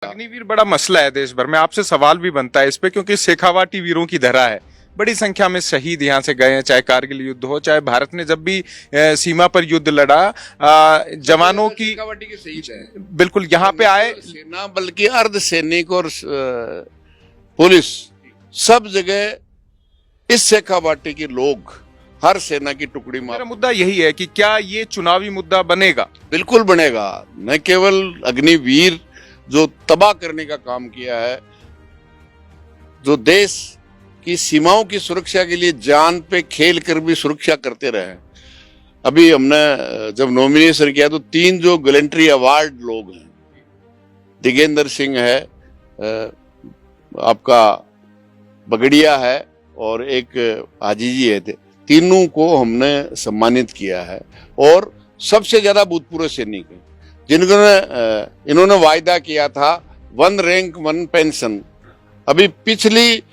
अग्निवीर बड़ा मसला है देश भर में। आपसे सवाल भी बनता है इस पे, क्योंकि शेखावाटी वीरों की धरा है। बड़ी संख्या में शहीद यहाँ से गए हैं, चाहे कारगिल युद्ध हो, चाहे भारत ने जब भी सीमा पर युद्ध लड़ा, जवानों की शेखावाटी के शहीद है। बिल्कुल यहाँ पे आए। सेना बल्कि अर्ध सैनिक और पुलिस सब जगह इस शेखावाटी के लोग, हर सेना की टुकड़ी मेरा मार। मुद्दा यही है कि क्या ये चुनावी मुद्दा बनेगा? बिल्कुल बनेगा। न केवल अग्निवीर जो तबाह करने का काम किया है, जो देश की सीमाओं की सुरक्षा के लिए जान पे खेल कर भी सुरक्षा करते रहे। अभी हमने जब नॉमिनेशन किया तो 3 जो गैलेंट्री अवार्ड लोग हैं, दिगेंद्र सिंह है, आपका बगड़िया है और एक आजीजी है, तीनों को हमने सम्मानित किया है। और सबसे ज्यादा भूतपूर्व सैनिक हैं जिन्होंने इन्होंने वायदा किया था 1 रैंक 1 पेंशन। अभी पिछली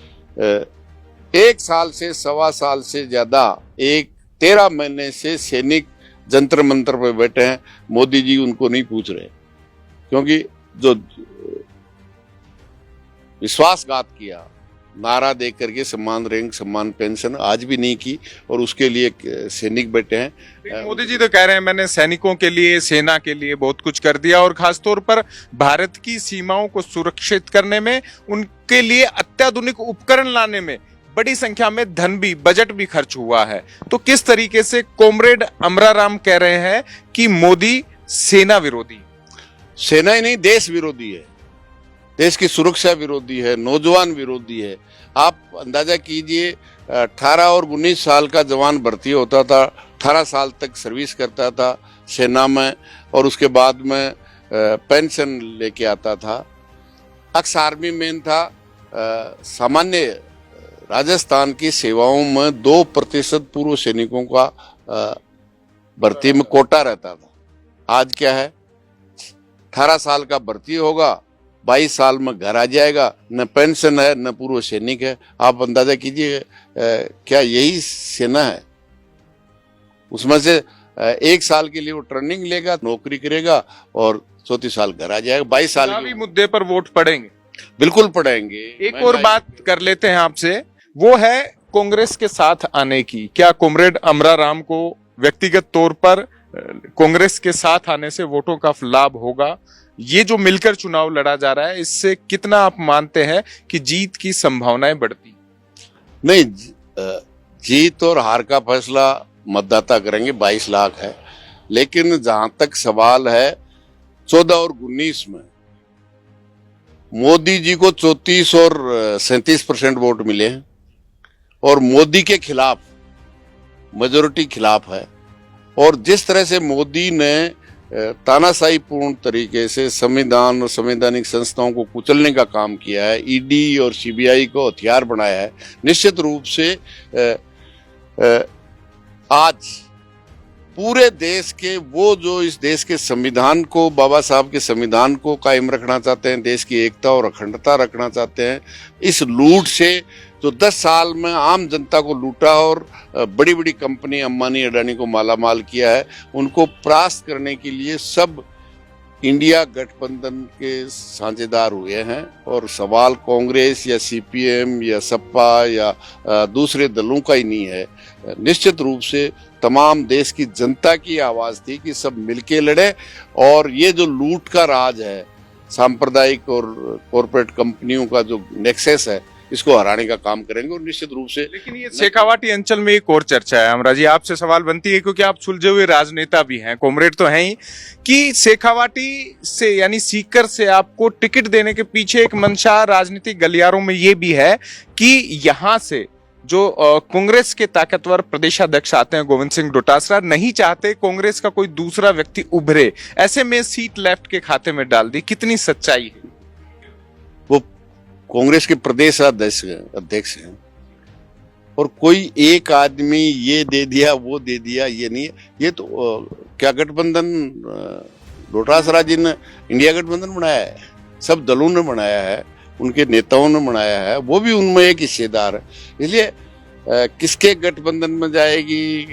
1 साल से 1.25 साल से ज्यादा 13 महीने से सैनिक जंतर मंतर पे बैठे हैं। मोदी जी उनको नहीं पूछ रहे, क्योंकि जो विश्वासघात किया, नारा दे करके सम्मान रैंक सम्मान पेंशन आज भी नहीं की, और उसके लिए सैनिक बैठे हैं। मोदी जी तो कह रहे हैं मैंने सैनिकों के लिए, सेना के लिए बहुत कुछ कर दिया, और खासतौर पर भारत की सीमाओं को सुरक्षित करने में, उनके लिए अत्याधुनिक उपकरण लाने में बड़ी संख्या में धन भी, बजट भी खर्च हुआ है। तो किस तरीके से कॉमरेड अमराराम कह रहे हैं कि मोदी सेना विरोधी? सेना ही नहीं, देश विरोधी है, देश की सुरक्षा विरोधी है, नौजवान विरोधी है। आप अंदाजा कीजिए, 18 और 19 साल का जवान भर्ती होता था, 18 साल तक सर्विस करता था सेना में, और उसके बाद में पेंशन लेके आता था। एक्स आर्मी मैन था। सामान्य राजस्थान की सेवाओं में 2% पूर्व सैनिकों का भर्ती में कोटा रहता था। आज क्या है, 18 साल का भर्ती होगा, 22 साल में घर आ जाएगा, न पेंशन है न पूर्व सैनिक है। आप अंदाजा कीजिए, क्या यही सेना है? उसमें से 1 साल के लिए वो ट्रेनिंग लेगा, नौकरी करेगा, और 34 साल घर आ जाएगा। 22 साल के मुद्दे पर वोट पड़ेंगे। बिल्कुल पड़ेंगे। एक और बात कर लेते हैं आपसे, वो है कांग्रेस के साथ आने की। क्या कॉमरेड अमराराम को व्यक्तिगत तौर पर कांग्रेस के साथ आने से वोटों का लाभ होगा? ये जो मिलकर चुनाव लड़ा जा रहा है, इससे कितना आप मानते हैं कि जीत की संभावनाएं बढ़ती? नहीं, जीत और हार का फैसला मतदाता करेंगे, 22 लाख है। लेकिन जहां तक सवाल है, 14 और 19 में मोदी जी को 34 और 37% वोट मिले हैं, और मोदी के खिलाफ मेजोरिटी खिलाफ है। और जिस तरह से मोदी ने तानाशाही पूर्ण तरीके से संविधान और संवैधानिक संस्थाओं को कुचलने का काम किया है, ईडी और सीबीआई को हथियार बनाया है, निश्चित रूप से आज पूरे देश के वो जो इस देश के संविधान को, बाबा साहब के संविधान को कायम रखना चाहते हैं, देश की एकता और अखंडता रखना चाहते हैं, इस लूट से जो 10 साल में आम जनता को लूटा और बड़ी बड़ी कंपनी अंबानी अडानी को मालामाल किया है, उनको परास्त करने के लिए सब इंडिया गठबंधन के साझेदार हुए हैं। और सवाल कांग्रेस या सीपीएम या सपा या दूसरे दलों का ही नहीं है, निश्चित रूप से तमाम देश की जनता की आवाज थी कि सब मिलके लड़े। और ये जो लूट का राज है, सांप्रदायिक और कॉरपोरेट कंपनियों का जो नेक्सस है, इसको हराने का काम करेंगे, और निश्चित रूप से। लेकिन ये शेखावाटी अंचल में एक और चर्चा है, अमरा जी, आपसे सवाल बनती है, क्योंकि आप सुलझे हुए राजनेता भी हैं, कॉमरेड तो हैं ही, कि शेखावाटी से यानी सीकर से आपको टिकट देने के पीछे एक मंशा राजनीतिक गलियारों में ये भी है कि यहाँ से जो कांग्रेस के ताकतवर प्रदेशाध्यक्ष आते हैं, गोविंद सिंह डोटासरा, नहीं चाहते कांग्रेस का कोई दूसरा व्यक्ति उभरे, ऐसे में सीट लेफ्ट के खाते में डाल दी। कितनी सच्चाई है? वो कांग्रेस के प्रदेश अध्यक्ष हैं, और कोई एक आदमी ये दे दिया वो दे दिया ये नहीं है। ये तो क्या गठबंधन डोटासरा जी ने इंडिया गठबंधन बनाया है, सब दलों ने बनाया है, उनके नेताओं ने बनाया है, वो भी उनमें एक हिस्सेदार है। इसलिए किसके गठबंधन में जाएगी,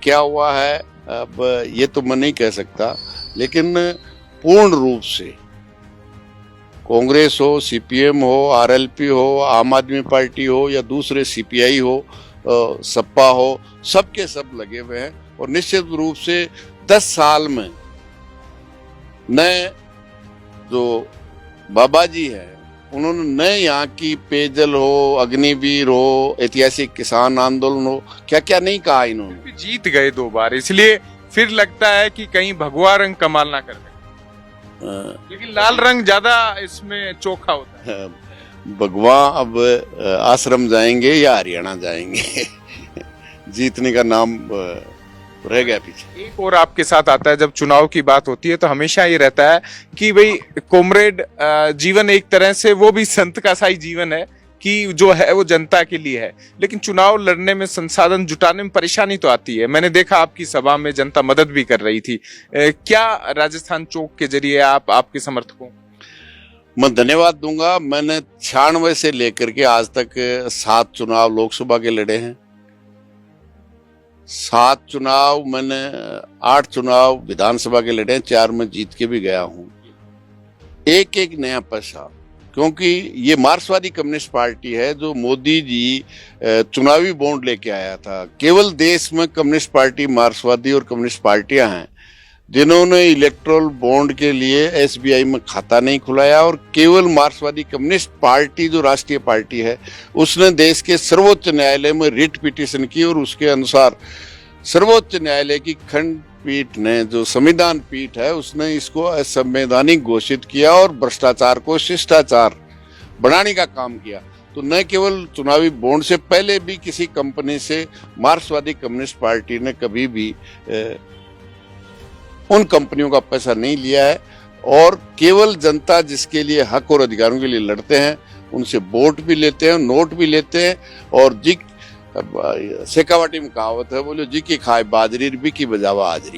क्या हुआ है, अब ये तो मैं नहीं कह सकता। लेकिन पूर्ण रूप से कांग्रेस हो, सीपीएम हो, आरएलपी हो, आम आदमी पार्टी हो या दूसरे सीपीआई हो, सपा हो, सबके सब लगे हुए हैं। और निश्चित रूप से 10 साल में नए जो बाबा जी हैं उन्होंने नए यहाँ की पेयजल हो, अग्निवीर हो, ऐतिहासिक किसान आंदोलन हो, क्या क्या नहीं कहा इन्होंने। जीत गए 2 बार, इसलिए फिर लगता है कि कहीं भगवा रंग कमाल ना कर दे, लेकिन लाल रंग ज्यादा इसमें चोखा होता है। भगवा अब आश्रम जाएंगे या हरियाणा जाएंगे जीतने का नाम रह गया पीछे। एक और आपके साथ आता है, जब चुनाव की बात होती है तो हमेशा ये रहता है कि भाई कॉमरेड जीवन एक तरह से वो भी संत का सा ही जीवन है कि जो है वो जनता के लिए है, लेकिन चुनाव लड़ने में संसाधन जुटाने में परेशानी तो आती है। मैंने देखा आपकी सभा में जनता मदद भी कर रही थी। क्या राजस्थान चौक के जरिए आप आपके समर्थकों मैं धन्यवाद दूंगा। मैंने 96 से लेकर के आज तक 7 चुनाव लोकसभा के लड़े हैं, 7 चुनाव मैंने 8 चुनाव विधानसभा के लड़े हैं, 4 में जीत के भी गया हूं। एक एक नया पैसा, क्योंकि ये मार्क्सवादी कम्युनिस्ट पार्टी है जो मोदी जी चुनावी बॉन्ड लेके आया था। केवल देश में कम्युनिस्ट पार्टी, मार्क्सवादी और कम्युनिस्ट पार्टियां हैं जिन्होंने इलेक्ट्रल बॉन्ड के लिए एसबीआई में खाता नहीं खुलाया, और केवल मार्क्सवादी कम्युनिस्ट पार्टी जो राष्ट्रीय पार्टी है उसने देश के सर्वोच्च न्यायालय में रिट पिटीशन की, और उसके अनुसार सर्वोच्च न्यायालय की खंडपीठ ने, जो संविधान पीठ है, उसने इसको असंवैधानिक घोषित किया और भ्रष्टाचार को शिष्टाचार बनाने का काम किया। तो न केवल चुनावी बॉन्ड से पहले भी किसी कंपनी से मार्क्सवादी कम्युनिस्ट पार्टी ने कभी भी उन कंपनियों का पैसा नहीं लिया है, और केवल जनता जिसके लिए हक और अधिकारों के लिए लड़ते हैं उनसे वोट भी लेते हैं, नोट भी लेते हैं। और जी शेखावाटी में कहावत है, बोलो जी की खाए बाजरी भी की बजावा हाजरी।